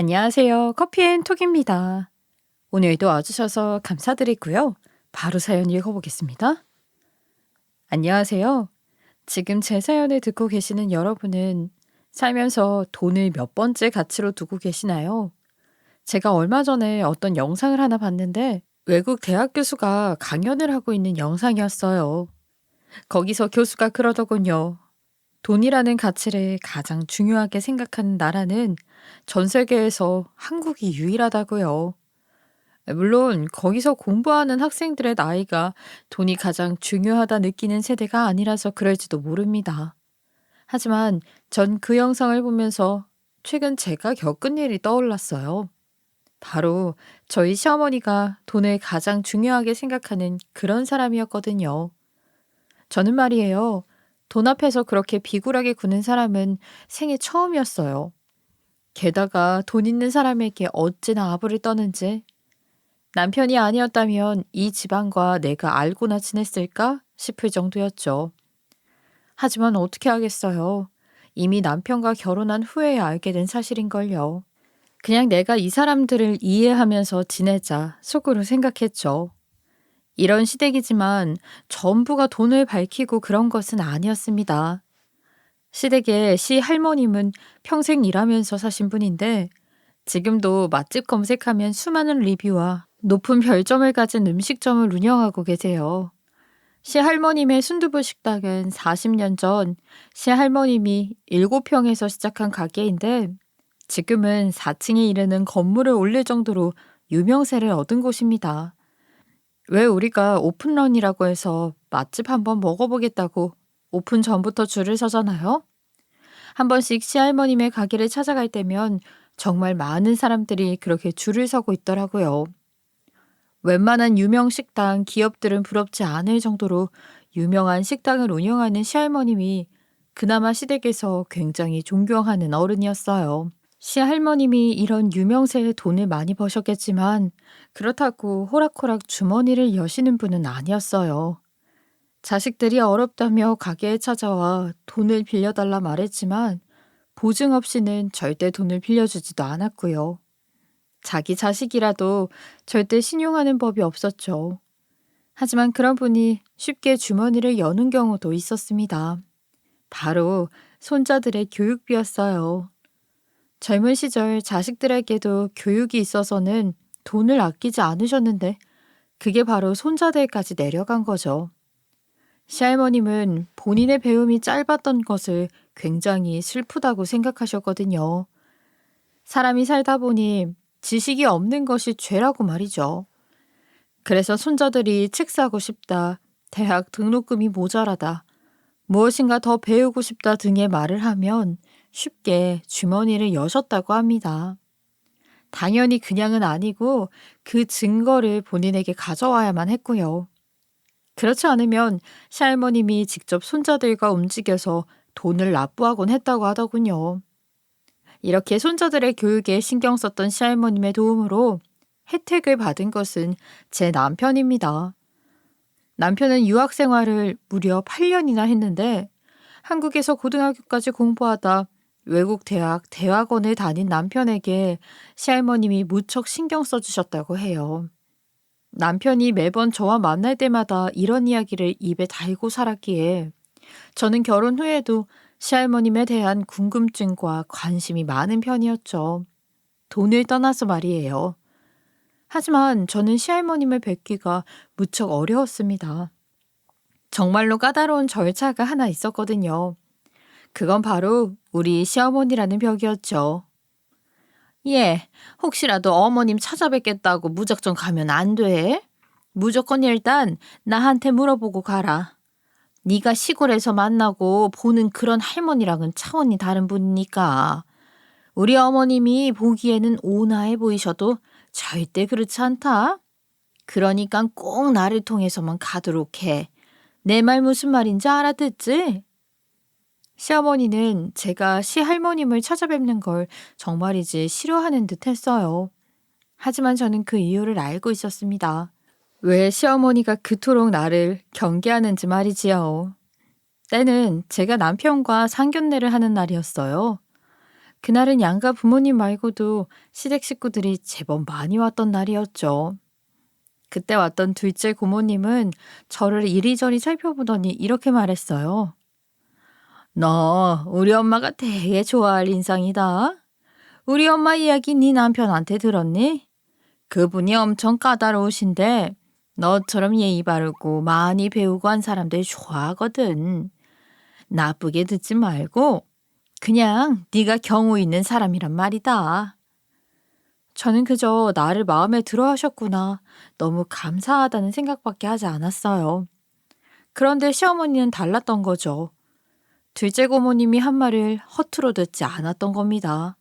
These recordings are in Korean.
안녕하세요. 커피앤톡입니다. 오늘도 와주셔서 감사드리고요. 바로 사연 읽어보겠습니다. 안녕하세요. 지금 제 사연을 듣고 계시는 여러분은 살면서 돈을 몇 번째 가치로 두고 계시나요? 제가 얼마 전에 어떤 영상을 하나 봤는데 외국 대학 교수가 강연을 하고 있는 영상이었어요. 거기서 교수가 그러더군요. 돈이라는 가치를 가장 중요하게 생각하는 나라는 전 세계에서 한국이 유일하다고요. 물론 거기서 공부하는 학생들의 나이가 돈이 가장 중요하다 느끼는 세대가 아니라서 그럴지도 모릅니다. 하지만 전 그 영상을 보면서 최근 제가 겪은 일이 떠올랐어요. 바로 저희 시어머니가 돈을 가장 중요하게 생각하는 그런 사람이었거든요. 저는 말이에요. 돈 앞에서 그렇게 비굴하게 구는 사람은 생애 처음이었어요. 게다가 돈 있는 사람에게 어찌나 아부를 떠는지 남편이 아니었다면 이 집안과 내가 알고나 지냈을까 싶을 정도였죠. 하지만 어떻게 하겠어요. 이미 남편과 결혼한 후에야 알게 된 사실인걸요. 그냥 내가 이 사람들을 이해하면서 지내자 속으로 생각했죠. 이런 시댁이지만 전부가 돈을 밝히고 그런 것은 아니었습니다. 시댁의 시할머님은 평생 일하면서 사신 분인데 지금도 맛집 검색하면 수많은 리뷰와 높은 별점을 가진 음식점을 운영하고 계세요. 시할머님의 순두부 식당은 40년 전 시할머님이 7평에서 시작한 가게인데 지금은 4층에 이르는 건물을 올릴 정도로 유명세를 얻은 곳입니다. 왜 우리가 오픈런이라고 해서 맛집 한번 먹어보겠다고 오픈 전부터 줄을 서잖아요? 한 번씩 시할머님의 가게를 찾아갈 때면 정말 많은 사람들이 그렇게 줄을 서고 있더라고요. 웬만한 유명 식당, 기업들은 부럽지 않을 정도로 유명한 식당을 운영하는 시할머님이 그나마 시댁에서 굉장히 존경하는 어른이었어요. 시할머님이 이런 유명세에 돈을 많이 버셨겠지만 그렇다고 호락호락 주머니를 여시는 분은 아니었어요. 자식들이 어렵다며 가게에 찾아와 돈을 빌려달라 말했지만 보증 없이는 절대 돈을 빌려주지도 않았고요. 자기 자식이라도 절대 신용하는 법이 없었죠. 하지만 그런 분이 쉽게 주머니를 여는 경우도 있었습니다. 바로 손자들의 교육비였어요. 젊은 시절 자식들에게도 교육이 있어서는 돈을 아끼지 않으셨는데 그게 바로 손자들까지 내려간 거죠. 시할머님은 본인의 배움이 짧았던 것을 굉장히 슬프다고 생각하셨거든요. 사람이 살다 보니 지식이 없는 것이 죄라고 말이죠. 그래서 손자들이 책 사고 싶다, 대학 등록금이 모자라다, 무엇인가 더 배우고 싶다 등의 말을 하면 쉽게 주머니를 여셨다고 합니다. 당연히 그냥은 아니고 그 증거를 본인에게 가져와야만 했고요. 그렇지 않으면 시할머님이 직접 손자들과 움직여서 돈을 납부하곤 했다고 하더군요. 이렇게 손자들의 교육에 신경 썼던 시할머님의 도움으로 혜택을 받은 것은 제 남편입니다. 남편은 유학 생활을 무려 8년이나 했는데 한국에서 고등학교까지 공부하다 외국 대학 대학원을 다닌 남편에게 시할머님이 무척 신경 써주셨다고 해요. 남편이 매번 저와 만날 때마다 이런 이야기를 입에 달고 살았기에 저는 결혼 후에도 시할머님에 대한 궁금증과 관심이 많은 편이었죠. 돈을 떠나서 말이에요. 하지만 저는 시할머님을 뵙기가 무척 어려웠습니다. 정말로 까다로운 절차가 하나 있었거든요. 그건 바로 우리 시어머니라는 벽이었죠. 예, 혹시라도 어머님 찾아뵙겠다고 무작정 가면 안 돼. 무조건 일단 나한테 물어보고 가라. 네가 시골에서 만나고 보는 그런 할머니랑은 차원이 다른 분이니까. 우리 어머님이 보기에는 온화해 보이셔도 절대 그렇지 않다. 그러니까 꼭 나를 통해서만 가도록 해. 내 말 무슨 말인지 알아듣지? 시어머니는 제가 시할머님을 찾아뵙는 걸 정말이지 싫어하는 듯 했어요. 하지만 저는 그 이유를 알고 있었습니다. 왜 시어머니가 그토록 나를 경계하는지 말이지요. 때는 제가 남편과 상견례를 하는 날이었어요. 그날은 양가 부모님 말고도 시댁 식구들이 제법 많이 왔던 날이었죠. 그때 왔던 둘째 고모님은 저를 이리저리 살펴보더니 이렇게 말했어요. 너 우리 엄마가 되게 좋아할 인상이다. 우리 엄마 이야기 네 남편한테 들었니? 그분이 엄청 까다로우신데 너처럼 예의 바르고 많이 배우고 한 사람들 좋아하거든. 나쁘게 듣지 말고 그냥 네가 경우 있는 사람이란 말이다. 저는 그저 나를 마음에 들어 하셨구나. 너무 감사하다는 생각밖에 하지 않았어요. 그런데 시어머니는 달랐던 거죠. 둘째 고모님이 한 말을 허투루 듣지 않았던 겁니다.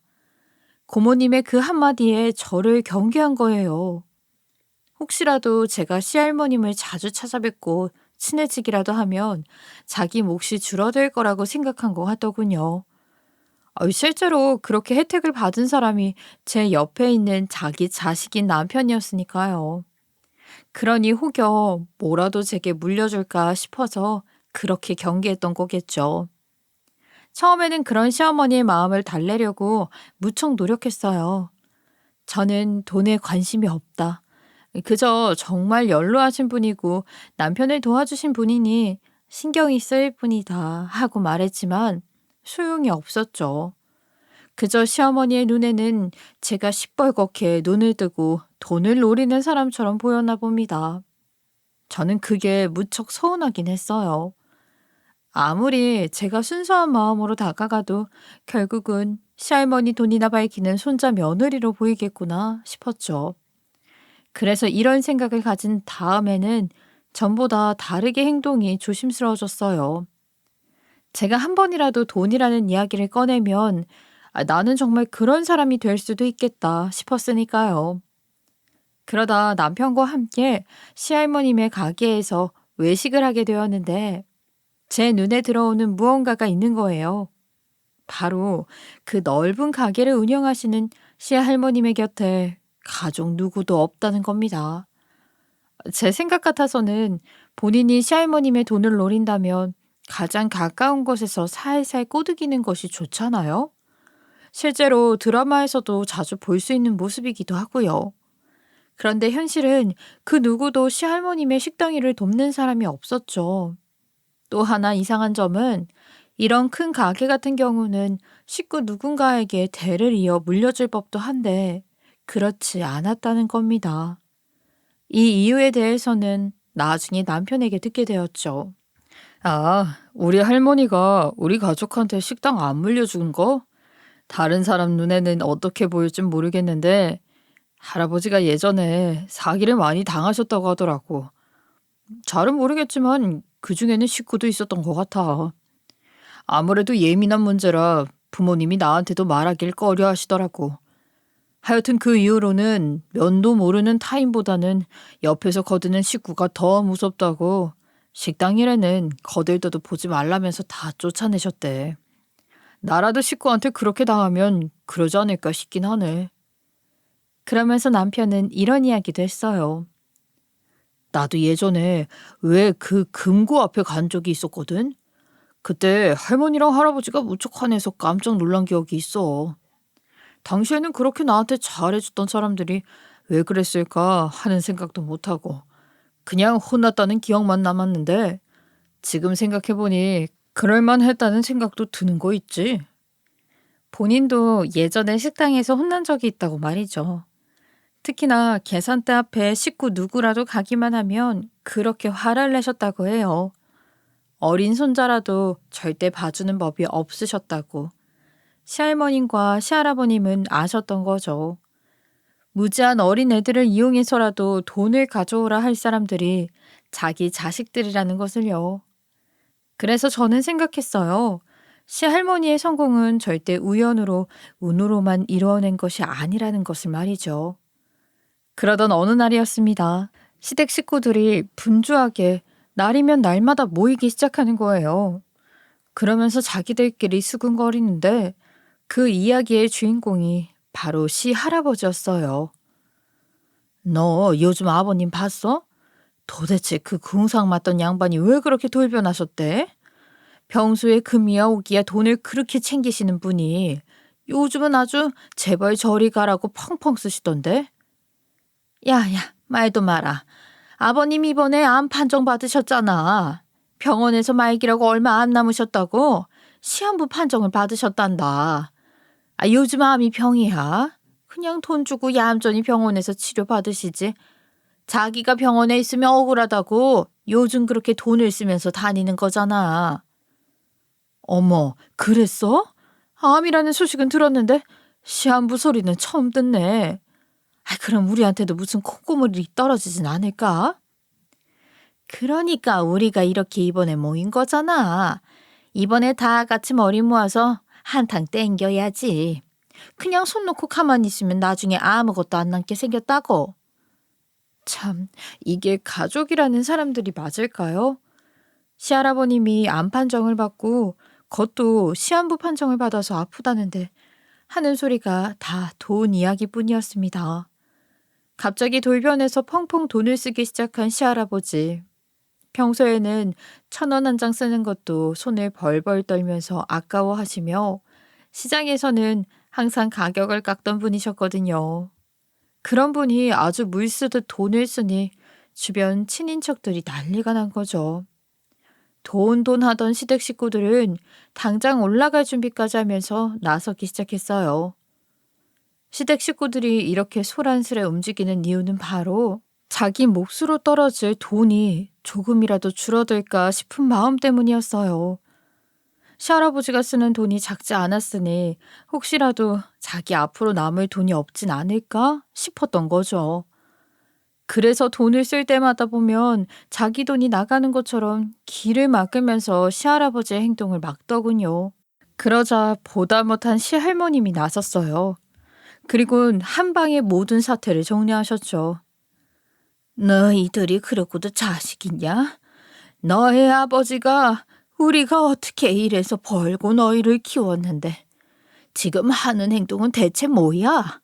고모님의 그 한마디에 저를 경계한 거예요. 혹시라도 제가 시할머님을 자주 찾아뵙고 친해지기라도 하면 자기 몫이 줄어들 거라고 생각한 것 같더군요. 실제로 그렇게 혜택을 받은 사람이 제 옆에 있는 자기 자식인 남편이었으니까요. 그러니 혹여 뭐라도 제게 물려줄까 싶어서 그렇게 경계했던 거겠죠. 처음에는 그런 시어머니의 마음을 달래려고 무척 노력했어요. 저는 돈에 관심이 없다. 그저 정말 연로하신 분이고 남편을 도와주신 분이니 신경이 쓰일 뿐이다 하고 말했지만 소용이 없었죠. 그저 시어머니의 눈에는 제가 시뻘겋게 눈을 뜨고 돈을 노리는 사람처럼 보였나 봅니다. 저는 그게 무척 서운하긴 했어요. 아무리 제가 순수한 마음으로 다가가도 결국은 시할머니 돈이나 밝히는 손자 며느리로 보이겠구나 싶었죠. 그래서 이런 생각을 가진 다음에는 전보다 다르게 행동이 조심스러워졌어요. 제가 한 번이라도 돈이라는 이야기를 꺼내면 나는 정말 그런 사람이 될 수도 있겠다 싶었으니까요. 그러다 남편과 함께 시할머님의 가게에서 외식을 하게 되었는데 제 눈에 들어오는 무언가가 있는 거예요. 바로 그 넓은 가게를 운영하시는 시할머님의 곁에 가족 누구도 없다는 겁니다. 제 생각 같아서는 본인이 시할머님의 돈을 노린다면 가장 가까운 곳에서 살살 꼬드기는 것이 좋잖아요. 실제로 드라마에서도 자주 볼 수 있는 모습이기도 하고요. 그런데 현실은 그 누구도 시할머님의 식당 일을 돕는 사람이 없었죠. 또 하나 이상한 점은 이런 큰 가게 같은 경우는 식구 누군가에게 대를 이어 물려줄 법도 한데 그렇지 않았다는 겁니다. 이 이유에 대해서는 나중에 남편에게 듣게 되었죠. 아, 우리 할머니가 우리 가족한테 식당 안 물려준 거? 다른 사람 눈에는 어떻게 보일진 모르겠는데 할아버지가 예전에 사기를 많이 당하셨다고 하더라고. 잘은 모르겠지만 그중에는 식구도 있었던 것 같아. 아무래도 예민한 문제라 부모님이 나한테도 말하길 꺼려 하시더라고. 하여튼 그 이후로는 면도 모르는 타인보다는 옆에서 거드는 식구가 더 무섭다고 식당 일에는 거들떠도 보지 말라면서 다 쫓아내셨대. 나라도 식구한테 그렇게 당하면 그러지 않을까 싶긴 하네. 그러면서 남편은 이런 이야기도 했어요. 나도 예전에 왜 그 금고 앞에 간 적이 있었거든? 그때 할머니랑 할아버지가 무척 화내서 깜짝 놀란 기억이 있어. 당시에는 그렇게 나한테 잘해줬던 사람들이 왜 그랬을까 하는 생각도 못하고 그냥 혼났다는 기억만 남았는데 지금 생각해보니 그럴만 했다는 생각도 드는 거 있지. 본인도 예전에 식당에서 혼난 적이 있다고 말이죠. 특히나 계산대 앞에 식구 누구라도 가기만 하면 그렇게 화를 내셨다고 해요. 어린 손자라도 절대 봐주는 법이 없으셨다고. 시할머님과 시할아버님은 아셨던 거죠. 무지한 어린 애들을 이용해서라도 돈을 가져오라 할 사람들이 자기 자식들이라는 것을요. 그래서 저는 생각했어요. 시할머니의 성공은 절대 우연으로, 운으로만 이루어낸 것이 아니라는 것을 말이죠. 그러던 어느 날이었습니다. 시댁 식구들이 분주하게 날이면 날마다 모이기 시작하는 거예요. 그러면서 자기들끼리 수근거리는데 그 이야기의 주인공이 바로 시 할아버지였어요. 너 요즘 아버님 봤어? 도대체 그 궁상 맞던 양반이 왜 그렇게 돌변하셨대? 평소에 금이야 오기야 돈을 그렇게 챙기시는 분이 요즘은 아주 제발 저리 가라고 펑펑 쓰시던데. 야야, 말도 마라. 아버님 이번에 암 판정 받으셨잖아. 병원에서 말기라고 얼마 안 남으셨다고 시한부 판정을 받으셨단다. 요즘 암이 병이야. 그냥 돈 주고 얌전히 병원에서 치료 받으시지. 자기가 병원에 있으면 억울하다고 요즘 그렇게 돈을 쓰면서 다니는 거잖아. 어머, 그랬어? 암이라는 소식은 들었는데 시한부 소리는 처음 듣네. 그럼 우리한테도 무슨 콧구멍이 떨어지진 않을까? 그러니까 우리가 이렇게 이번에 모인 거잖아. 이번에 다 같이 머리 모아서 한탕 땡겨야지. 그냥 손 놓고 가만히 있으면 나중에 아무것도 안 남게 생겼다고. 참, 이게 가족이라는 사람들이 맞을까요? 시할아버님이 암 판정을 받고 그것도 시한부 판정을 받아서 아프다는데 하는 소리가 다 돈 이야기뿐이었습니다. 갑자기 돌변해서 펑펑 돈을 쓰기 시작한 시할아버지. 평소에는 1,000원 한 장 쓰는 것도 손을 벌벌 떨면서 아까워하시며 시장에서는 항상 가격을 깎던 분이셨거든요. 그런 분이 아주 물 쓰듯 돈을 쓰니 주변 친인척들이 난리가 난 거죠. 돈 하던 시댁 식구들은 당장 올라갈 준비까지 하면서 나서기 시작했어요. 시댁 식구들이 이렇게 소란스레 움직이는 이유는 바로 자기 몫으로 떨어질 돈이 조금이라도 줄어들까 싶은 마음 때문이었어요. 시할아버지가 쓰는 돈이 작지 않았으니 혹시라도 자기 앞으로 남을 돈이 없진 않을까 싶었던 거죠. 그래서 돈을 쓸 때마다 보면 자기 돈이 나가는 것처럼 길을 막으면서 시할아버지의 행동을 막더군요. 그러자 보다 못한 시할머님이 나섰어요. 그리고는 한 방에 모든 사태를 정리하셨죠. 너희들이 그러고도 자식이냐? 너의 아버지가 우리가 어떻게 이래서 벌고 너희를 키웠는데 지금 하는 행동은 대체 뭐야?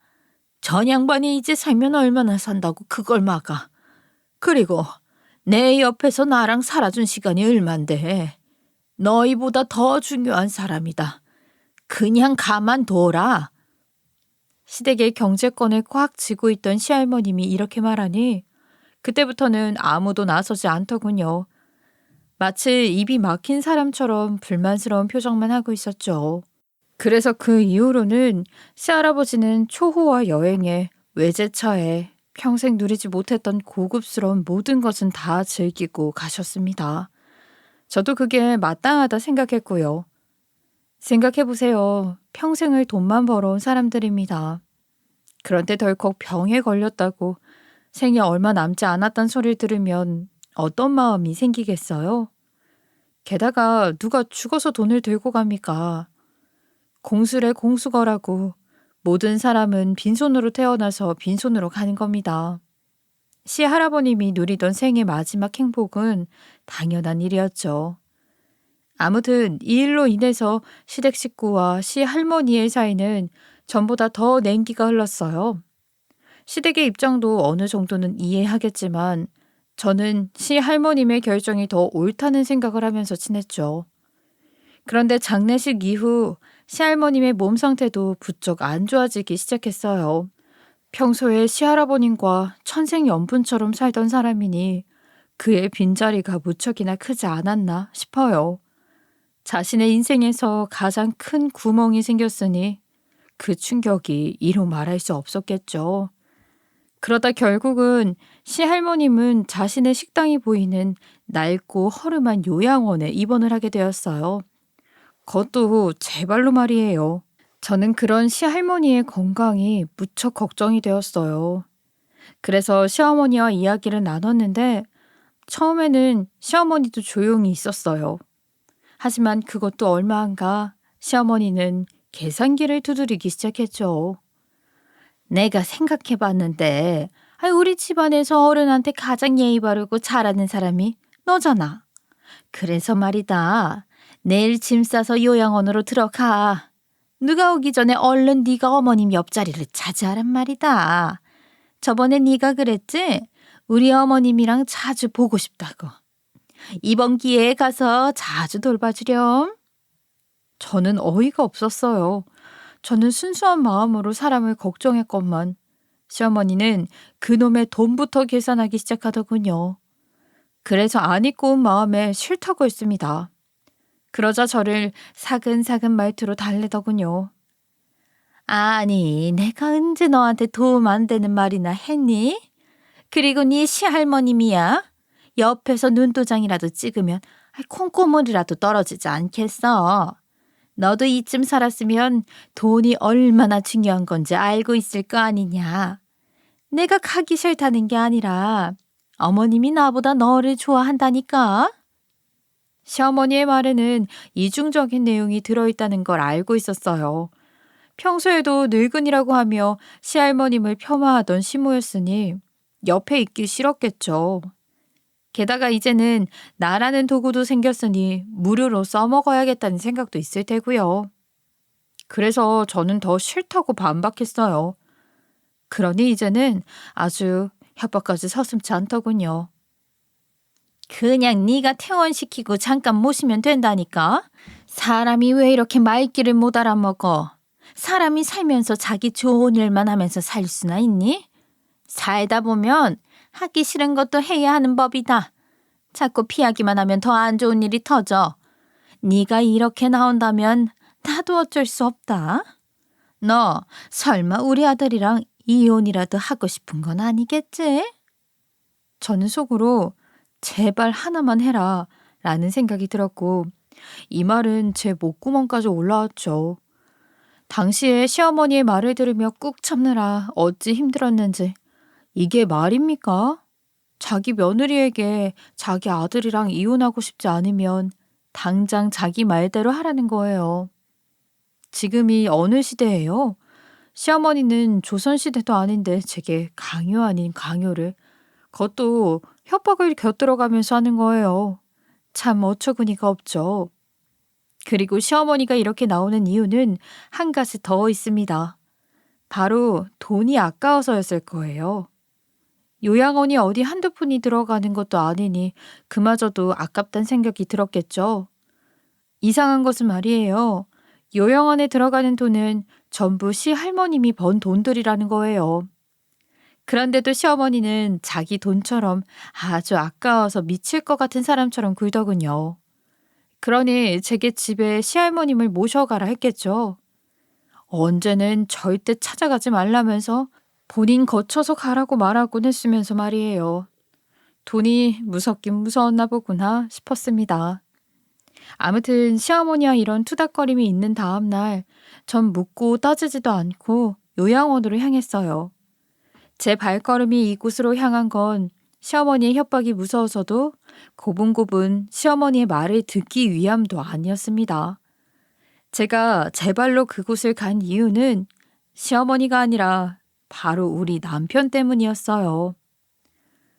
전 양반이 이제 살면 얼마나 산다고 그걸 막아. 그리고 내 옆에서 나랑 살아준 시간이 얼만데 너희보다 더 중요한 사람이다. 그냥 가만둬라. 시댁의 경제권을 꽉 쥐고 있던 시할머님이 이렇게 말하니 그때부터는 아무도 나서지 않더군요. 마치 입이 막힌 사람처럼 불만스러운 표정만 하고 있었죠. 그래서 그 이후로는 시할아버지는 초호화 여행에 외제차에 평생 누리지 못했던 고급스러운 모든 것은 다 즐기고 가셨습니다. 저도 그게 마땅하다 생각했고요. 생각해보세요. 평생을 돈만 벌어온 사람들입니다. 그런데 덜컥 병에 걸렸다고 생이 얼마 남지 않았단 소리를 들으면 어떤 마음이 생기겠어요? 게다가 누가 죽어서 돈을 들고 갑니까? 공수래 공수거라고 모든 사람은 빈손으로 태어나서 빈손으로 가는 겁니다. 시할아버님이 누리던 생의 마지막 행복은 당연한 일이었죠. 아무튼 이 일로 인해서 시댁 식구와 시할머니의 사이는 전보다 더 냉기가 흘렀어요. 시댁의 입장도 어느 정도는 이해하겠지만 저는 시할머님의 결정이 더 옳다는 생각을 하면서 지냈죠. 그런데 장례식 이후 시할머님의 몸 상태도 부쩍 안 좋아지기 시작했어요. 평소에 시할아버님과 천생연분처럼 살던 사람이니 그의 빈자리가 무척이나 크지 않았나 싶어요. 자신의 인생에서 가장 큰 구멍이 생겼으니 그 충격이 이루 말할 수 없었겠죠. 그러다 결국은 시할머님은 자신의 식당이 보이는 낡고 허름한 요양원에 입원을 하게 되었어요. 그것도 제 발로 말이에요. 저는 그런 시할머니의 건강이 무척 걱정이 되었어요. 그래서 시어머니와 이야기를 나눴는데 처음에는 시어머니도 조용히 있었어요. 하지만 그것도 얼마 안 가 시어머니는 계산기를 두드리기 시작했죠. 내가 생각해봤는데 우리 집안에서 어른한테 가장 예의 바르고 잘하는 사람이 너잖아. 그래서 말이다. 내일 짐 싸서 요양원으로 들어가. 누가 오기 전에 얼른 네가 어머님 옆자리를 차지하란 말이다. 저번에 네가 그랬지? 우리 어머님이랑 자주 보고 싶다고. 이번 기회에 가서 자주 돌봐주렴. 저는 어이가 없었어요. 저는 순수한 마음으로 사람을 걱정했건만 시어머니는 그놈의 돈부터 계산하기 시작하더군요. 그래서 안 입고 온 마음에 싫다고 했습니다. 그러자 저를 사근사근 말투로 달래더군요. 아니, 내가 언제 너한테 도움 안 되는 말이나 했니? 그리고 네 시할머님이야. 옆에서 눈도장이라도 찍으면 콩고물이라도 떨어지지 않겠어. 너도 이쯤 살았으면 돈이 얼마나 중요한 건지 알고 있을 거 아니냐. 내가 가기 싫다는 게 아니라 어머님이 나보다 너를 좋아한다니까. 시어머니의 말에는 이중적인 내용이 들어있다는 걸 알고 있었어요. 평소에도 늙은이라고 하며 시할머님을 폄하하던 시모였으니 옆에 있기 싫었겠죠. 게다가 이제는 나라는 도구도 생겼으니 무료로 써먹어야겠다는 생각도 있을 테고요. 그래서 저는 더 싫다고 반박했어요. 그러니 이제는 아주 협박까지 서슴지 않더군요. 그냥 네가 퇴원시키고 잠깐 모시면 된다니까. 사람이 왜 이렇게 말귀를 못 알아먹어. 사람이 살면서 자기 좋은 일만 하면서 살 수나 있니? 살다 보면 하기 싫은 것도 해야 하는 법이다. 자꾸 피하기만 하면 더 안 좋은 일이 터져. 네가 이렇게 나온다면 나도 어쩔 수 없다. 너 설마 우리 아들이랑 이혼이라도 하고 싶은 건 아니겠지? 저는 속으로 제발 하나만 해라 라는 생각이 들었고 이 말은 제 목구멍까지 올라왔죠. 당시에 시어머니의 말을 들으며 꾹 참느라 어찌 힘들었는지 이게 말입니까? 자기 며느리에게 자기 아들이랑 이혼하고 싶지 않으면 당장 자기 말대로 하라는 거예요. 지금이 어느 시대예요? 시어머니는 조선시대도 아닌데 제게 강요 아닌 강요를, 그것도 협박을 곁들여가면서 하는 거예요. 참 어처구니가 없죠. 그리고 시어머니가 이렇게 나오는 이유는 한 가지 더 있습니다. 바로 돈이 아까워서였을 거예요. 요양원이 어디 한두 푼이 들어가는 것도 아니니 그마저도 아깝단 생각이 들었겠죠. 이상한 것은 말이에요. 요양원에 들어가는 돈은 전부 시할머님이 번 돈들이라는 거예요. 그런데도 시어머니는 자기 돈처럼 아주 아까워서 미칠 것 같은 사람처럼 굴더군요. 그러니 제게 집에 시할머님을 모셔가라 했겠죠. 언제는 절대 찾아가지 말라면서 본인 거쳐서 가라고 말하곤 했으면서 말이에요. 돈이 무섭긴 무서웠나 보구나 싶었습니다. 아무튼 시어머니와 이런 투닥거림이 있는 다음 날 전 묻고 따지지도 않고 요양원으로 향했어요. 제 발걸음이 이곳으로 향한 건 시어머니의 협박이 무서워서도 고분고분 시어머니의 말을 듣기 위함도 아니었습니다. 제가 제 발로 그곳을 간 이유는 시어머니가 아니라 바로 우리 남편 때문이었어요.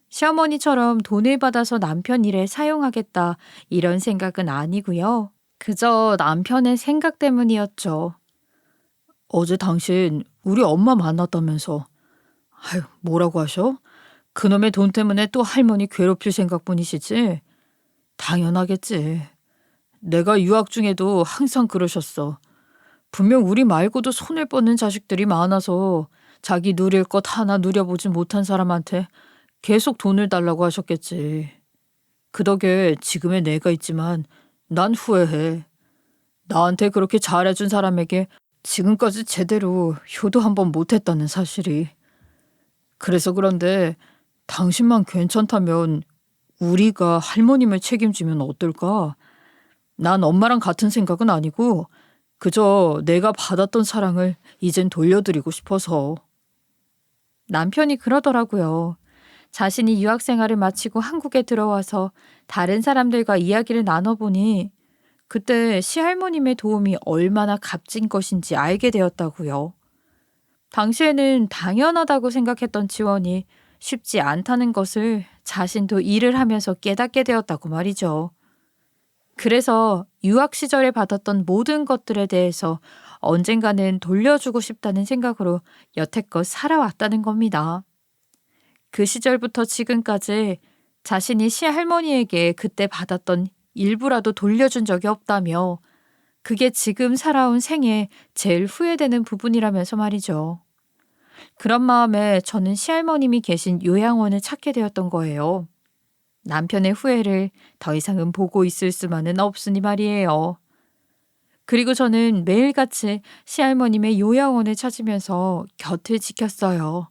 시어머니처럼 돈을 받아서 남편 일에 사용하겠다 이런 생각은 아니고요. 그저 남편의 생각 때문이었죠. 어제 당신 우리 엄마 만났다면서. 아유, 뭐라고 하셔? 그놈의 돈 때문에 또 할머니 괴롭힐 생각뿐이시지? 당연하겠지. 내가 유학 중에도 항상 그러셨어. 분명 우리 말고도 손을 뻗는 자식들이 많아서 자기 누릴 것 하나 누려보지 못한 사람한테 계속 돈을 달라고 하셨겠지. 그 덕에 지금의 내가 있지만 난 후회해. 나한테 그렇게 잘해준 사람에게 지금까지 제대로 효도 한번 못했다는 사실이. 그래서 그런데 당신만 괜찮다면 우리가 할머님을 책임지면 어떨까? 난 엄마랑 같은 생각은 아니고 그저 내가 받았던 사랑을 이젠 돌려드리고 싶어서. 남편이 그러더라고요. 자신이 유학 생활을 마치고 한국에 들어와서 다른 사람들과 이야기를 나눠보니 그때 시할머님의 도움이 얼마나 값진 것인지 알게 되었다고요. 당시에는 당연하다고 생각했던 지원이 쉽지 않다는 것을 자신도 일을 하면서 깨닫게 되었다고 말이죠. 그래서 유학 시절에 받았던 모든 것들에 대해서 언젠가는 돌려주고 싶다는 생각으로 여태껏 살아왔다는 겁니다. 그 시절부터 지금까지 자신이 시할머니에게 그때 받았던 일부라도 돌려준 적이 없다며 그게 지금 살아온 생에 제일 후회되는 부분이라면서 말이죠. 그런 마음에 저는 시할머님이 계신 요양원을 찾게 되었던 거예요. 남편의 후회를 더 이상은 보고 있을 수만은 없으니 말이에요. 그리고 저는 매일같이 시할머님의 요양원을 찾으면서 곁을 지켰어요.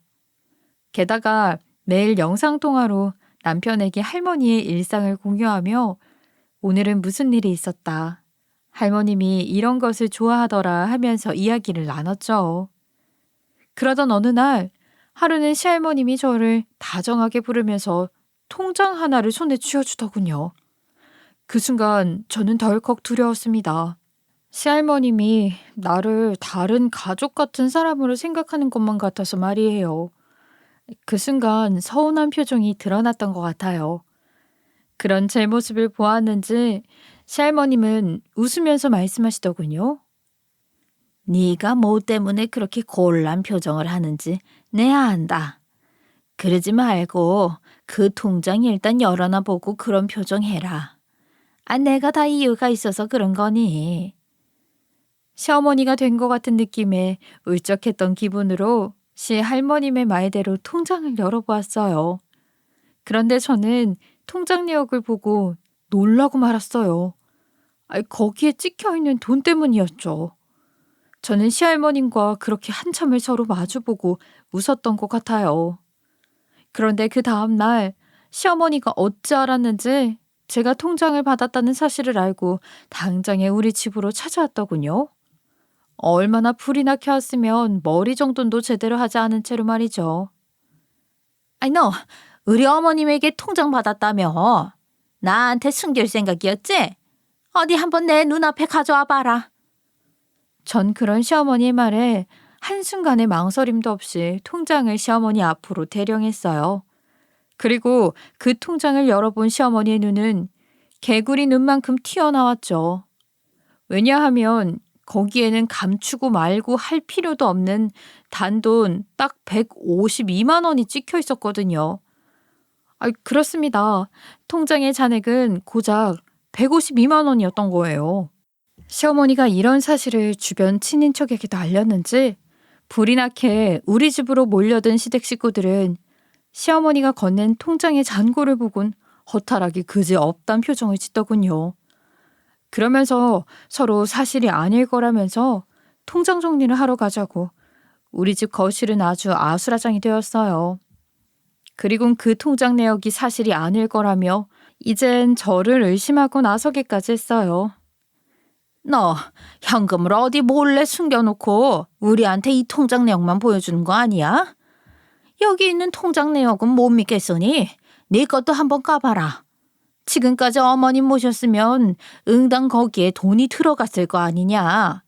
게다가 매일 영상통화로 남편에게 할머니의 일상을 공유하며 오늘은 무슨 일이 있었다. 할머님이 이런 것을 좋아하더라 하면서 이야기를 나눴죠. 그러던 어느 날 하루는 시할머님이 저를 다정하게 부르면서 통장 하나를 손에 쥐어주더군요. 그 순간 저는 덜컥 두려웠습니다. 시할머님이 나를 다른 가족 같은 사람으로 생각하는 것만 같아서 말이에요. 그 순간 서운한 표정이 드러났던 것 같아요. 그런 제 모습을 보았는지 시할머님은 웃으면서 말씀하시더군요. 네가 뭐 때문에 그렇게 곤란 표정을 하는지 내 안다. 그러지 말고 그 통장 일단 열어놔 보고 그런 표정 해라. 내가 다 이유가 있어서 그런 거니. 시어머니가 된 것 같은 느낌에 울적했던 기분으로 시할머님의 말대로 통장을 열어보았어요. 그런데 저는 통장 내역을 보고 놀라고 말았어요. 거기에 찍혀있는 돈 때문이었죠. 저는 시할머님과 그렇게 한참을 서로 마주보고 웃었던 것 같아요. 그런데 그 다음날 시어머니가 어찌 알았는지 제가 통장을 받았다는 사실을 알고 당장에 우리 집으로 찾아왔더군요. 얼마나 불이 나켰으면 머리 정돈도 제대로 하지 않은 채로 말이죠. 너 우리 어머님에게 통장 받았다며? 나한테 숨길 생각이었지? 어디 한번 내 눈앞에 가져와 봐라. 전 그런 시어머니의 말에 한순간의 망설임도 없이 통장을 시어머니 앞으로 대령했어요. 그리고 그 통장을 열어본 시어머니의 눈은 개구리 눈만큼 튀어나왔죠. 왜냐하면 거기에는 감추고 말고 할 필요도 없는 단돈 딱 152만 원이 찍혀 있었거든요. 그렇습니다. 통장의 잔액은 고작 152만 원이었던 거예요. 시어머니가 이런 사실을 주변 친인척에게도 알렸는지 불이 나게 우리 집으로 몰려든 시댁 식구들은 시어머니가 건넨 통장의 잔고를 보곤 허탈하게 그지없단 표정을 짓더군요. 그러면서 서로 사실이 아닐 거라면서 통장 정리를 하러 가자고 우리 집 거실은 아주 아수라장이 되었어요. 그리곤 그 통장 내역이 사실이 아닐 거라며 이젠 저를 의심하고 나서기까지 했어요. 너 현금을 어디 몰래 숨겨놓고 우리한테 이 통장 내역만 보여주는 거 아니야? 여기 있는 통장 내역은 못 믿겠으니 네 것도 한번 까봐라. 지금까지 어머님 모셨으면 응당 거기에 돈이 들어갔을 거 아니냐.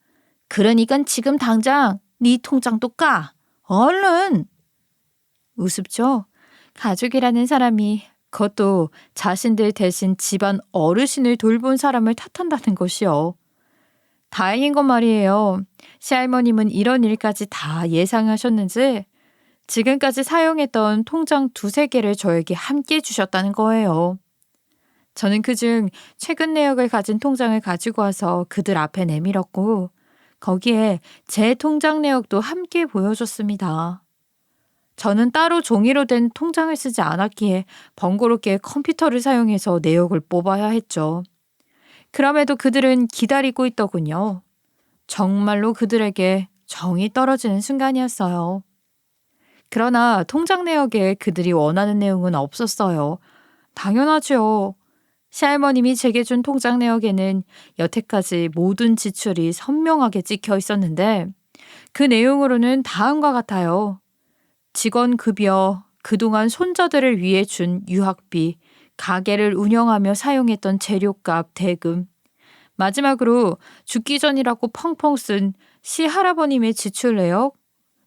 그러니까 지금 당장 네 통장도 까. 얼른. 우습죠? 가족이라는 사람이 그것도 자신들 대신 집안 어르신을 돌본 사람을 탓한다는 것이요. 다행인 건 말이에요. 시할머님은 이런 일까지 다 예상하셨는지 지금까지 사용했던 통장 2-3개를 저에게 함께 주셨다는 거예요. 저는 그중 최근 내역을 가진 통장을 가지고 와서 그들 앞에 내밀었고 거기에 제 통장 내역도 함께 보여줬습니다. 저는 따로 종이로 된 통장을 쓰지 않았기에 번거롭게 컴퓨터를 사용해서 내역을 뽑아야 했죠. 그럼에도 그들은 기다리고 있더군요. 정말로 그들에게 정이 떨어지는 순간이었어요. 그러나 통장 내역에 그들이 원하는 내용은 없었어요. 당연하죠. 시할머님이 제게 준 통장 내역에는 여태까지 모든 지출이 선명하게 찍혀 있었는데 그 내용으로는 다음과 같아요. 직원 급여, 그동안 손자들을 위해 준 유학비, 가게를 운영하며 사용했던 재료값, 대금, 마지막으로 죽기 전이라고 펑펑 쓴 시할아버님의 지출 내역,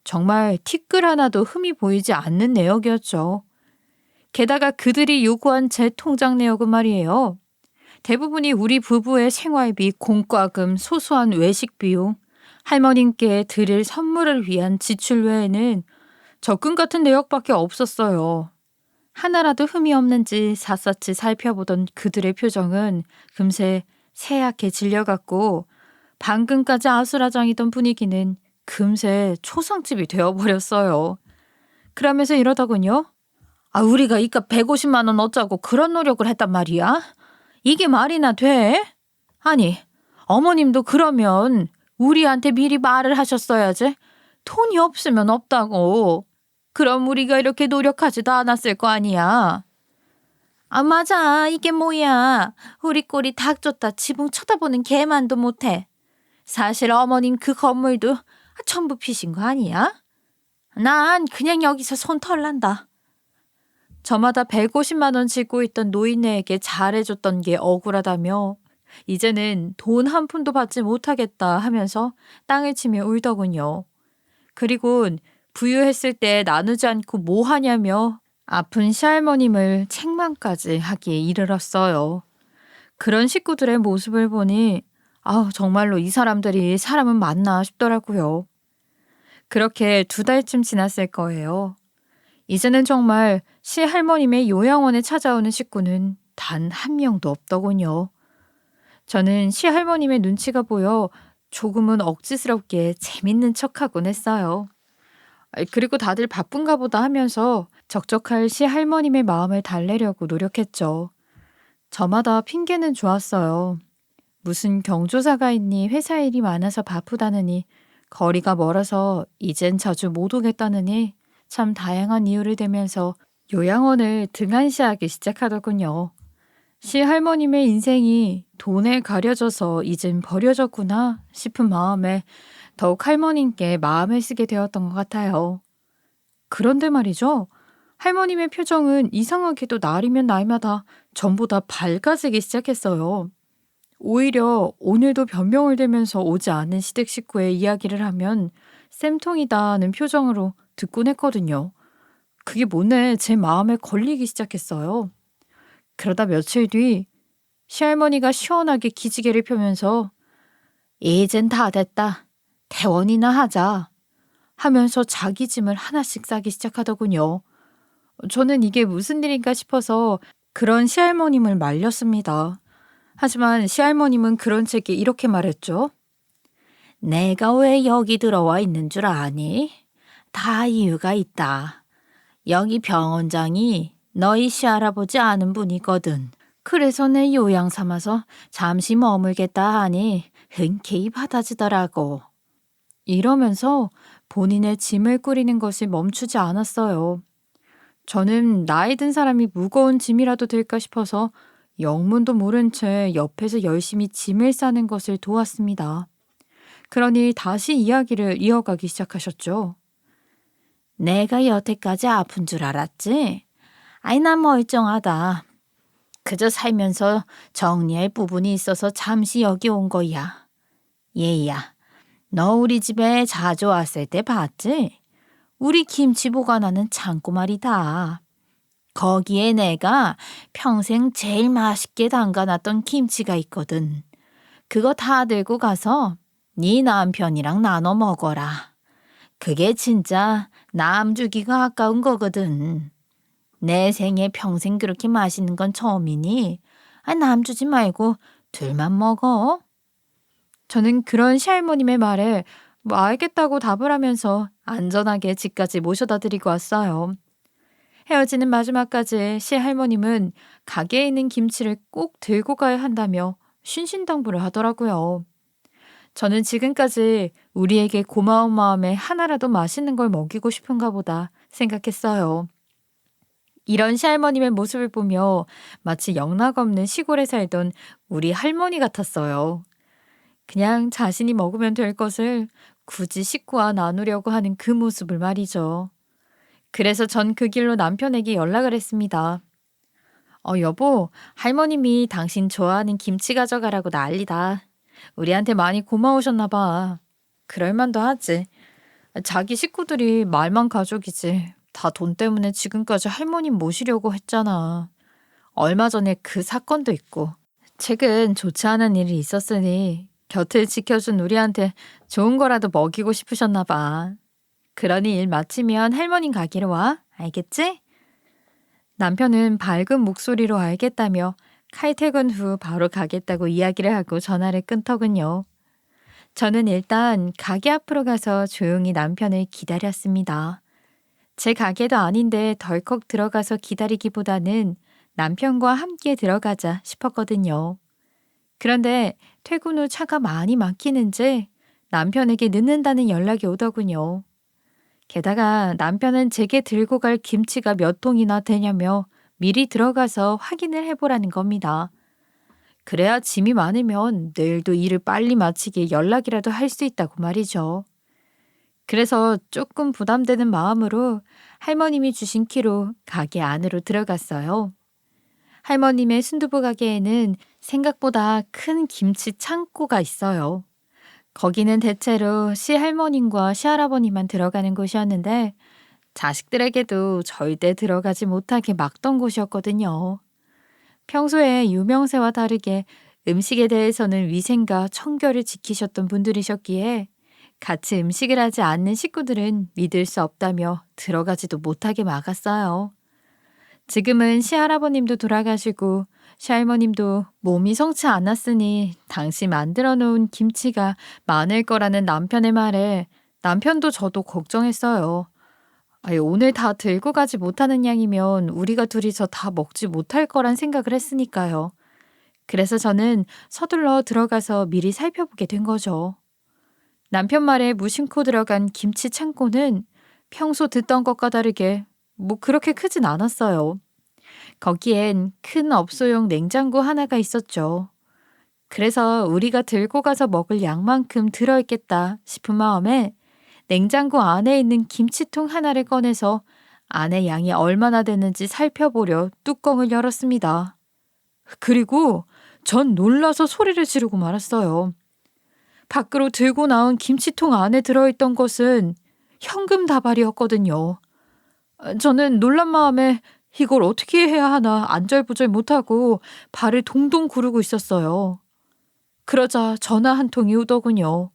정말 티끌 하나도 흠이 보이지 않는 내역이었죠. 게다가 그들이 요구한 제 통장 내역은 말이에요. 대부분이 우리 부부의 생활비, 공과금, 소소한 외식 비용, 할머님께 드릴 선물을 위한 지출 외에는 적금 같은 내역밖에 없었어요. 하나라도 흠이 없는지 샅샅이 살펴보던 그들의 표정은 금세 새하게 질려갔고 방금까지 아수라장이던 분위기는 금세 초상집이 되어버렸어요. 그러면서 이러더군요. 우리가 이깟 150만 원 얻자고 그런 노력을 했단 말이야? 이게 말이나 돼? 아니, 어머님도 그러면 우리한테 미리 말을 하셨어야지. 돈이 없으면 없다고. 그럼 우리가 이렇게 노력하지도 않았을 거 아니야. 맞아. 이게 뭐야. 우리 꼴이 닭 쫓다 지붕 쳐다보는 개만도 못해. 사실 어머님 그 건물도 전부 피신 거 아니야? 난 그냥 여기서 손 털란다. 저마다 150만 원 지고 있던 노인네에게 잘해줬던 게 억울하다며 이제는 돈 한 푼도 받지 못하겠다 하면서 땅을 치며 울더군요. 그리곤 부유했을 때 나누지 않고 뭐 하냐며 아픈 시할머님을 책망까지 하기에 이르렀어요. 그런 식구들의 모습을 보니 정말로 이 사람들이 사람은 맞나 싶더라고요. 그렇게 2달쯤 지났을 거예요. 이제는 정말 시할머님의 요양원에 찾아오는 식구는 단 한 명도 없더군요. 저는 시할머님의 눈치가 보여 조금은 억지스럽게 재밌는 척하곤 했어요. 그리고 다들 바쁜가 보다 하면서 적적할 시할머님의 마음을 달래려고 노력했죠. 저마다 핑계는 좋았어요. 무슨 경조사가 있니 회사 일이 많아서 바쁘다느니 거리가 멀어서 이젠 자주 못 오겠다느니 참 다양한 이유를 대면서 요양원을 등한시하기 시작하더군요. 시할머님의 인생이 돈에 가려져서 이젠 버려졌구나 싶은 마음에 더욱 할머님께 마음을 쓰게 되었던 것 같아요. 그런데 말이죠. 할머님의 표정은 이상하게도 날이면 날마다 전보다 밝아지기 시작했어요. 오히려 오늘도 변명을 대면서 오지 않은 시댁 식구의 이야기를 하면 쌤통이다는 표정으로 듣곤 했거든요. 그게 뭐네 제 마음에 걸리기 시작했어요. 그러다 며칠 뒤 시할머니가 시원하게 기지개를 펴면서 이젠 다 됐다. 퇴원이나 하자. 하면서 자기 짐을 하나씩 싸기 시작하더군요. 저는 이게 무슨 일인가 싶어서 그런 시할머님을 말렸습니다. 하지만 시할머님은 그런 책에 이렇게 말했죠. 내가 왜 여기 들어와 있는 줄 아니? 다 이유가 있다. 여기 병원장이 너희 시할아버지 아는 분이거든. 그래서 내 요양 삼아서 잠시 머물겠다 하니 흔쾌히 받아주더라고. 이러면서 본인의 짐을 꾸리는 것이 멈추지 않았어요. 저는 나이 든 사람이 무거운 짐이라도 들까 싶어서 영문도 모른 채 옆에서 열심히 짐을 싸는 것을 도왔습니다. 그러니 다시 이야기를 이어가기 시작하셨죠. 내가 여태까지 아픈 줄 알았지? 난 멀쩡하다. 그저 살면서 정리할 부분이 있어서 잠시 여기 온 거야. 얘야, 너 우리 집에 자주 왔을 때 봤지? 우리 김치 보관하는 창고 말이다. 거기에 내가 평생 제일 맛있게 담가놨던 김치가 있거든. 그거 다 들고 가서 네 남편이랑 나눠 먹어라. 그게 진짜 남 주기가 아까운 거거든. 내 생에 평생 그렇게 맛있는 건 처음이니 남 주지 말고 둘만 먹어. 저는 그런 시할머님의 말에 알겠다고 답을 하면서 안전하게 집까지 모셔다 드리고 왔어요. 헤어지는 마지막까지 시할머님은 가게에 있는 김치를 꼭 들고 가야 한다며 신신당부를 하더라고요. 저는 지금까지 우리에게 고마운 마음에 하나라도 맛있는 걸 먹이고 싶은가 보다 생각했어요. 이런 시할머님의 모습을 보며 마치 영락없는 시골에 살던 우리 할머니 같았어요. 그냥 자신이 먹으면 될 것을 굳이 식구와 나누려고 하는 그 모습을 말이죠. 그래서 전 그 길로 남편에게 연락을 했습니다. 여보, 할머님이 당신 좋아하는 김치 가져가라고 난리다. 우리한테 많이 고마우셨나 봐. 그럴만도 하지. 자기 식구들이 말만 가족이지. 다 돈 때문에 지금까지 할머님 모시려고 했잖아. 얼마 전에 그 사건도 있고 최근 좋지 않은 일이 있었으니 곁을 지켜준 우리한테 좋은 거라도 먹이고 싶으셨나 봐. 그러니 일 마치면 할머님 가기로 와. 알겠지? 남편은 밝은 목소리로 알겠다며 칼퇴근 후 바로 가겠다고 이야기를 하고 전화를 끊더군요. 저는 일단 가게 앞으로 가서 조용히 남편을 기다렸습니다. 제 가게도 아닌데 덜컥 들어가서 기다리기보다는 남편과 함께 들어가자 싶었거든요. 그런데 퇴근 후 차가 많이 막히는지 남편에게 늦는다는 연락이 오더군요. 게다가 남편은 제게 들고 갈 김치가 몇 통이나 되냐며 미리 들어가서 확인을 해보라는 겁니다. 그래야 짐이 많으면 내일도 일을 빨리 마치게 연락이라도 할 수 있다고 말이죠. 그래서 조금 부담되는 마음으로 할머님이 주신 키로 가게 안으로 들어갔어요. 할머님의 순두부 가게에는 생각보다 큰 김치 창고가 있어요. 거기는 대체로 시할머님과 시할아버님만 들어가는 곳이었는데 자식들에게도 절대 들어가지 못하게 막던 곳이었거든요. 평소에 유명세와 다르게 음식에 대해서는 위생과 청결을 지키셨던 분들이셨기에 같이 음식을 하지 않는 식구들은 믿을 수 없다며 들어가지도 못하게 막았어요. 지금은 시할아버님도 돌아가시고 시할머님도 몸이 성치 않았으니 당시 만들어 놓은 김치가 많을 거라는 남편의 말에 남편도 저도 걱정했어요. 아니, 오늘 다 들고 가지 못하는 양이면 우리가 둘이서 다 먹지 못할 거란 생각을 했으니까요. 그래서 저는 서둘러 들어가서 미리 살펴보게 된 거죠. 남편 말에 무심코 들어간 김치 창고는 평소 듣던 것과 다르게 뭐 그렇게 크진 않았어요. 거기엔 큰 업소용 냉장고 하나가 있었죠. 그래서 우리가 들고 가서 먹을 양만큼 들어있겠다 싶은 마음에 냉장고 안에 있는 김치통 하나를 꺼내서 안에 양이 얼마나 되는지 살펴보려 뚜껑을 열었습니다. 그리고 전 놀라서 소리를 지르고 말았어요. 밖으로 들고 나온 김치통 안에 들어있던 것은 현금 다발이었거든요. 저는 놀란 마음에 이걸 어떻게 해야 하나 안절부절 못하고 발을 동동 구르고 있었어요. 그러자 전화 한 통이 오더군요.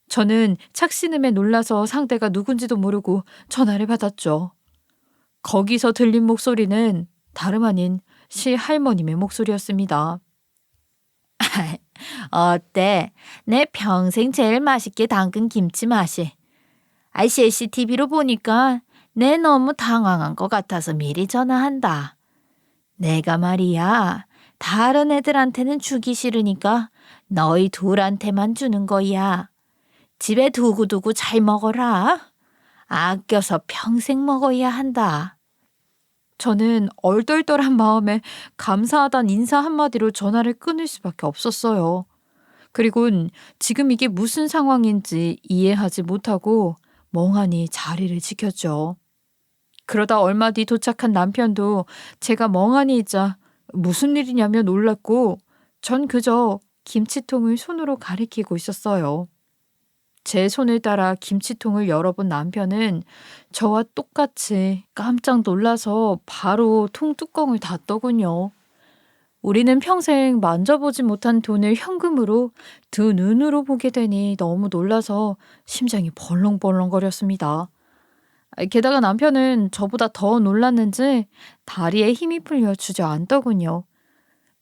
저는 착신음에 놀라서 상대가 누군지도 모르고 전화를 받았죠. 거기서 들린 목소리는 다름 아닌 시할머님의 목소리였습니다. 어때? 내 평생 제일 맛있게 담근 김치 맛이. CCTV로 보니까 내 너무 당황한 것 같아서 미리 전화한다. 내가 말이야, 다른 애들한테는 주기 싫으니까 너희 둘한테만 주는 거야. 집에 두고두고 잘 먹어라. 아껴서 평생 먹어야 한다. 저는 얼떨떨한 마음에 감사하단 인사 한마디로 전화를 끊을 수밖에 없었어요. 그리곤 지금 이게 무슨 상황인지 이해하지 못하고 멍하니 자리를 지켰죠. 그러다 얼마 뒤 도착한 남편도 제가 멍하니 있자 무슨 일이냐며 놀랐고 전 그저 김치통을 손으로 가리키고 있었어요. 제 손을 따라 김치통을 열어본 남편은 저와 똑같이 깜짝 놀라서 바로 통 뚜껑을 닫더군요. 우리는 평생 만져보지 못한 돈을 현금으로 두 눈으로 보게 되니 너무 놀라서 심장이 벌렁벌렁거렸습니다. 게다가 남편은 저보다 더 놀랐는지 다리에 힘이 풀려 주저앉더군요.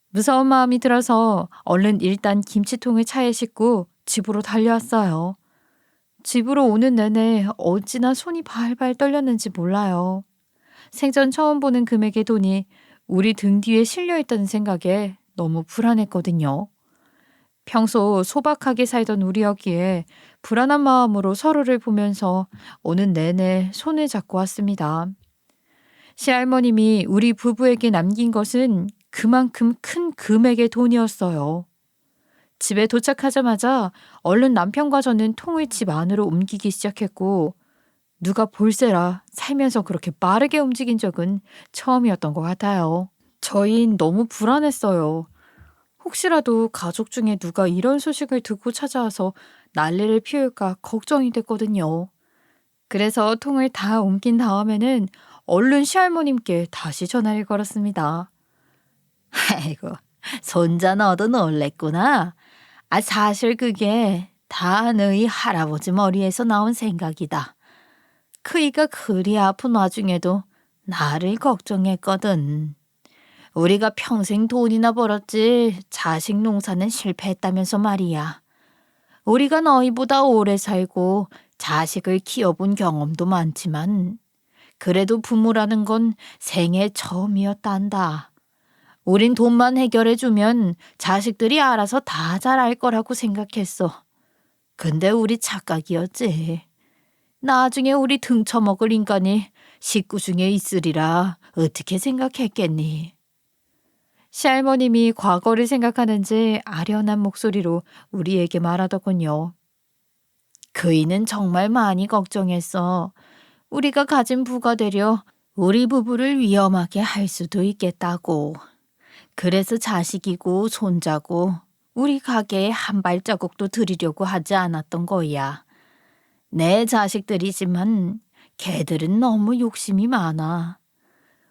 무서운 마음이 들어서 얼른 일단 김치통을 차에 싣고 집으로 달려왔어요. 집으로 오는 내내 어찌나 손이 발발 떨렸는지 몰라요. 생전 처음 보는 금액의 돈이 우리 등 뒤에 실려있다는 생각에 너무 불안했거든요. 평소 소박하게 살던 우리였기에 불안한 마음으로 서로를 보면서 오는 내내 손을 잡고 왔습니다. 시할머님이 우리 부부에게 남긴 것은 그만큼 큰 금액의 돈이었어요. 집에 도착하자마자 얼른 남편과 저는 통을 집 안으로 옮기기 시작했고 누가 볼세라 살면서 그렇게 빠르게 움직인 적은 처음이었던 것 같아요. 저희는 너무 불안했어요. 혹시라도 가족 중에 누가 이런 소식을 듣고 찾아와서 난리를 피울까 걱정이 됐거든요. 그래서 통을 다 옮긴 다음에는 얼른 시할머님께 다시 전화를 걸었습니다. 아이고, 손자 너도 놀랬구나. 사실 그게 다 너희 할아버지 머리에서 나온 생각이다. 그이가 그리 아픈 와중에도 나를 걱정했거든. 우리가 평생 돈이나 벌었지 자식 농사는 실패했다면서 말이야. 우리가 너희보다 오래 살고 자식을 키워본 경험도 많지만 그래도 부모라는 건 생애 처음이었단다. 우린 돈만 해결해주면 자식들이 알아서 다 잘할 거라고 생각했어. 근데 우리 착각이었지. 나중에 우리 등쳐먹을 인간이 식구 중에 있으리라 어떻게 생각했겠니? 시할머님이 과거를 생각하는지 아련한 목소리로 우리에게 말하더군요. 그이는 정말 많이 걱정했어. 우리가 가진 부가 되려 우리 부부를 위험하게 할 수도 있겠다고. 그래서 자식이고 손자고 우리 가게에 한 발자국도 들이려고 하지 않았던 거야. 내 자식들이지만 걔들은 너무 욕심이 많아.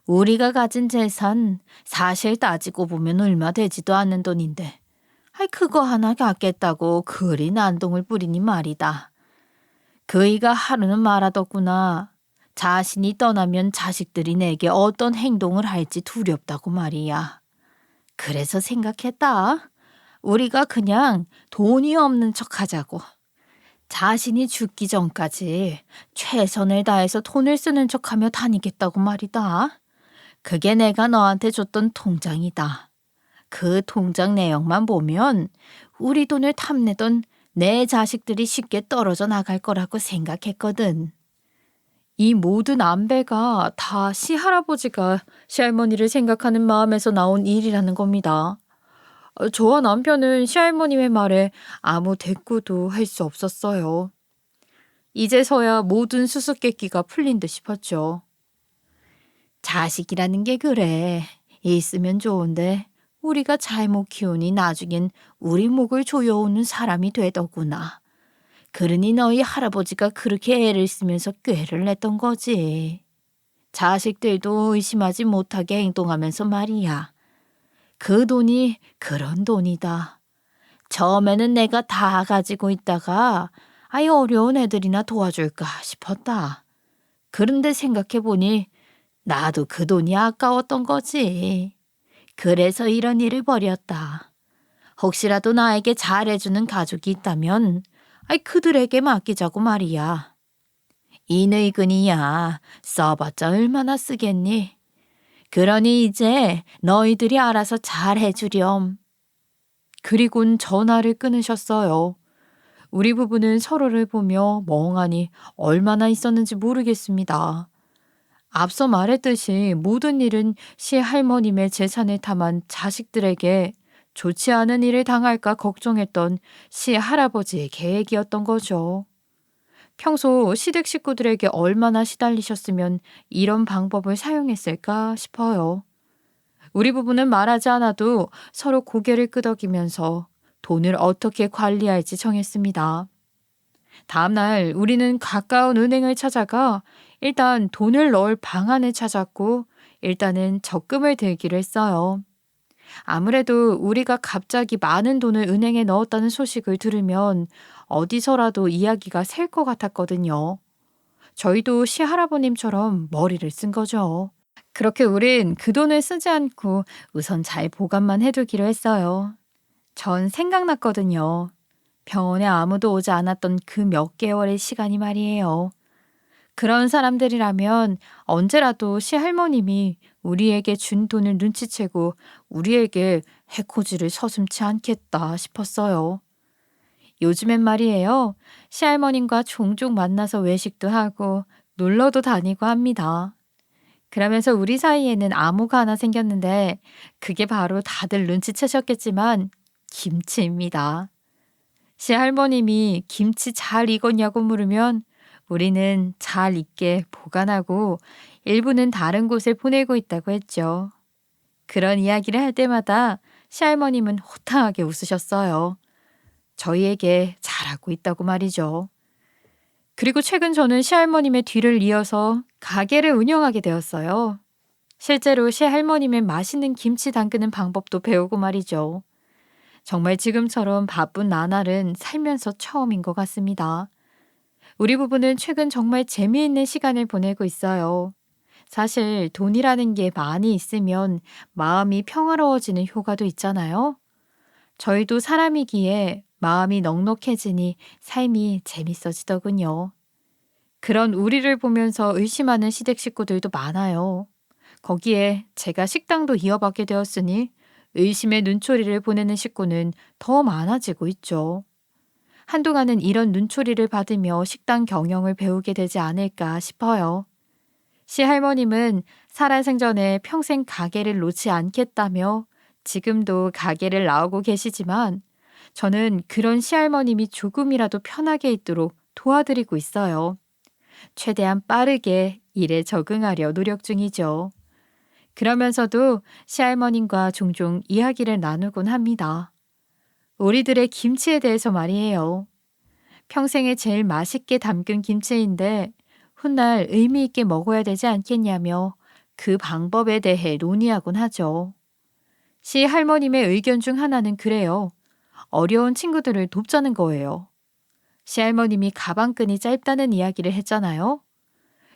우리가 가진 재산 사실 따지고 보면 얼마 되지도 않는 돈인데 그거 하나 갖겠다고 그리 난동을 부리니 말이다. 그이가 하루는 말하더구나. 자신이 떠나면 자식들이 내게 어떤 행동을 할지 두렵다고 말이야. 그래서 생각했다. 우리가 그냥 돈이 없는 척 하자고. 자신이 죽기 전까지 최선을 다해서 돈을 쓰는 척하며 다니겠다고 말이다. 그게 내가 너한테 줬던 통장이다. 그 통장 내용만 보면 우리 돈을 탐내던 내 자식들이 쉽게 떨어져 나갈 거라고 생각했거든. 이 모든 안배가 다 시할아버지가 시할머니를 생각하는 마음에서 나온 일이라는 겁니다. 저와 남편은 시할머님의 말에 아무 대꾸도 할 수 없었어요. 이제서야 모든 수수께끼가 풀린 듯 싶었죠. 자식이라는 게 그래. 있으면 좋은데 우리가 잘못 키우니 나중엔 우리 목을 조여오는 사람이 되더구나. 그러니 너희 할아버지가 그렇게 애를 쓰면서 꾀를 냈던 거지. 자식들도 의심하지 못하게 행동하면서 말이야. 그 돈이 그런 돈이다. 처음에는 내가 다 가지고 있다가 어려운 애들이나 도와줄까 싶었다. 그런데 생각해보니 나도 그 돈이 아까웠던 거지. 그래서 이런 일을 벌였다. 혹시라도 나에게 잘해주는 가족이 있다면 그들에게 맡기자고 말이야. 이 늙은이야 써봤자 얼마나 쓰겠니? 그러니 이제 너희들이 알아서 잘해주렴. 그리곤 전화를 끊으셨어요. 우리 부부는 서로를 보며 멍하니 얼마나 있었는지 모르겠습니다. 앞서 말했듯이 모든 일은 시할머님의 재산을 탐한 자식들에게 좋지 않은 일을 당할까 걱정했던 시할아버지의 계획이었던 거죠. 평소 시댁 식구들에게 얼마나 시달리셨으면 이런 방법을 사용했을까 싶어요. 우리 부부는 말하지 않아도 서로 고개를 끄덕이면서 돈을 어떻게 관리할지 정했습니다. 다음날 우리는 가까운 은행을 찾아가 일단 돈을 넣을 방안을 찾았고 일단은 적금을 들기로 했어요. 아무래도 우리가 갑자기 많은 돈을 은행에 넣었다는 소식을 들으면 어디서라도 이야기가 셀 것 같았거든요. 저희도 시할아버님처럼 머리를 쓴 거죠. 그렇게 우린 그 돈을 쓰지 않고 우선 잘 보관만 해두기로 했어요. 전 생각났거든요. 병원에 아무도 오지 않았던 그 몇 개월의 시간이 말이에요. 그런 사람들이라면 언제라도 시할머님이 우리에게 준 돈을 눈치채고 우리에게 해코지를 서슴지 않겠다 싶었어요. 요즘엔 말이에요. 시할머님과 종종 만나서 외식도 하고 놀러도 다니고 합니다. 그러면서 우리 사이에는 암호가 하나 생겼는데 그게 바로 다들 눈치채셨겠지만 김치입니다. 시할머님이 김치 잘 익었냐고 물으면 우리는 잘 익게 보관하고 일부는 다른 곳에 보내고 있다고 했죠. 그런 이야기를 할 때마다 시할머님은 호탕하게 웃으셨어요. 저희에게 잘하고 있다고 말이죠. 그리고 최근 저는 시할머님의 뒤를 이어서 가게를 운영하게 되었어요. 실제로 시할머님의 맛있는 김치 담그는 방법도 배우고 말이죠. 정말 지금처럼 바쁜 나날은 살면서 처음인 것 같습니다. 우리 부부는 최근 정말 재미있는 시간을 보내고 있어요. 사실 돈이라는 게 많이 있으면 마음이 평화로워지는 효과도 있잖아요. 저희도 사람이기에 마음이 넉넉해지니 삶이 재밌어지더군요. 그런 우리를 보면서 의심하는 시댁 식구들도 많아요. 거기에 제가 식당도 이어받게 되었으니 의심의 눈초리를 보내는 식구는 더 많아지고 있죠. 한동안은 이런 눈초리를 받으며 식당 경영을 배우게 되지 않을까 싶어요. 시할머님은 살아생전에 평생 가게를 놓지 않겠다며 지금도 가게를 나오고 계시지만 저는 그런 시할머님이 조금이라도 편하게 있도록 도와드리고 있어요. 최대한 빠르게 일에 적응하려 노력 중이죠. 그러면서도 시할머님과 종종 이야기를 나누곤 합니다. 우리들의 김치에 대해서 말이에요. 평생에 제일 맛있게 담근 김치인데 훗날 의미 있게 먹어야 되지 않겠냐며 그 방법에 대해 논의하곤 하죠. 시할머님의 의견 중 하나는 그래요. 어려운 친구들을 돕자는 거예요. 시할머님이 가방끈이 짧다는 이야기를 했잖아요.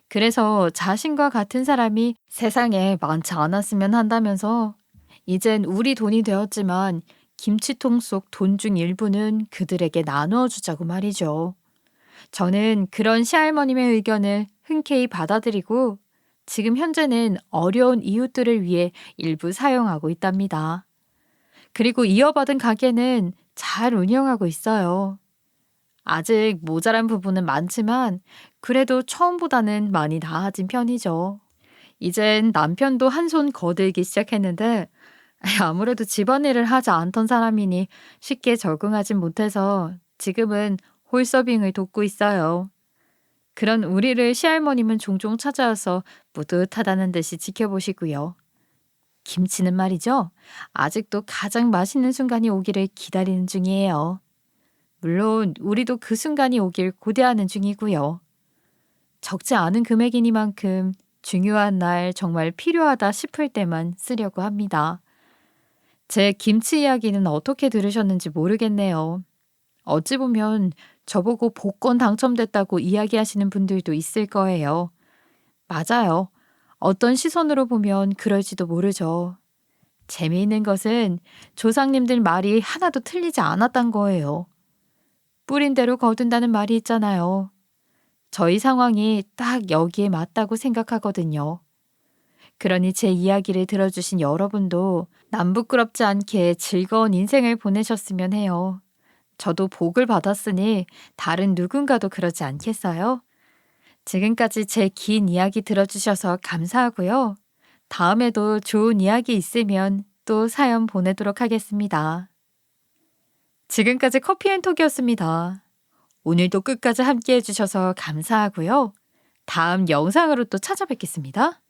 그래서 자신과 같은 사람이 세상에 많지 않았으면 한다면서 이젠 우리 돈이 되었지만 김치통 속 돈 중 일부는 그들에게 나누어 주자고 말이죠. 저는 그런 시할머님의 의견을 흔쾌히 받아들이고 지금 현재는 어려운 이웃들을 위해 일부 사용하고 있답니다. 그리고 이어받은 가게는 잘 운영하고 있어요. 아직 모자란 부분은 많지만 그래도 처음보다는 많이 나아진 편이죠. 이젠 남편도 한 손 거들기 시작했는데 아무래도 집안일을 하지 않던 사람이니 쉽게 적응하진 못해서 지금은 홀서빙을 돕고 있어요. 그런 우리를 시할머님은 종종 찾아와서 뿌듯하다는 듯이 지켜보시고요. 김치는 말이죠. 아직도 가장 맛있는 순간이 오기를 기다리는 중이에요. 물론 우리도 그 순간이 오길 고대하는 중이고요. 적지 않은 금액이니만큼 중요한 날 정말 필요하다 싶을 때만 쓰려고 합니다. 제 김치 이야기는 어떻게 들으셨는지 모르겠네요. 어찌 보면 저보고 복권 당첨됐다고 이야기하시는 분들도 있을 거예요. 맞아요. 어떤 시선으로 보면 그럴지도 모르죠. 재미있는 것은 조상님들 말이 하나도 틀리지 않았단 거예요. 뿌린 대로 거둔다는 말이 있잖아요. 저희 상황이 딱 여기에 맞다고 생각하거든요. 그러니 제 이야기를 들어주신 여러분도 남 부끄럽지 않게 즐거운 인생을 보내셨으면 해요. 저도 복을 받았으니 다른 누군가도 그러지 않겠어요? 지금까지 제 긴 이야기 들어주셔서 감사하고요. 다음에도 좋은 이야기 있으면 또 사연 보내도록 하겠습니다. 지금까지 커피앤톡이었습니다. 오늘도 끝까지 함께 해주셔서 감사하고요. 다음 영상으로 또 찾아뵙겠습니다.